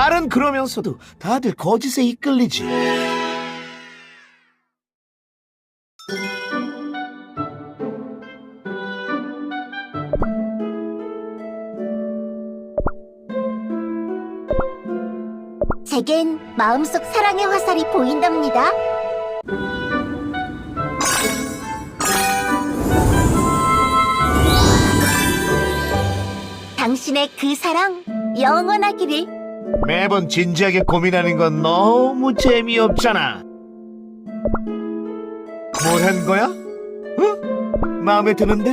말은 그러면서도 다들 거짓에 이끌리지. 제겐 마음속 사랑의 화살이 보인답니다. 당신의 그 사랑 영원하기를. 매번 진지하게 고민하는 건 너무 재미없잖아. 뭘 한 거야? 응? 마음에 드는데?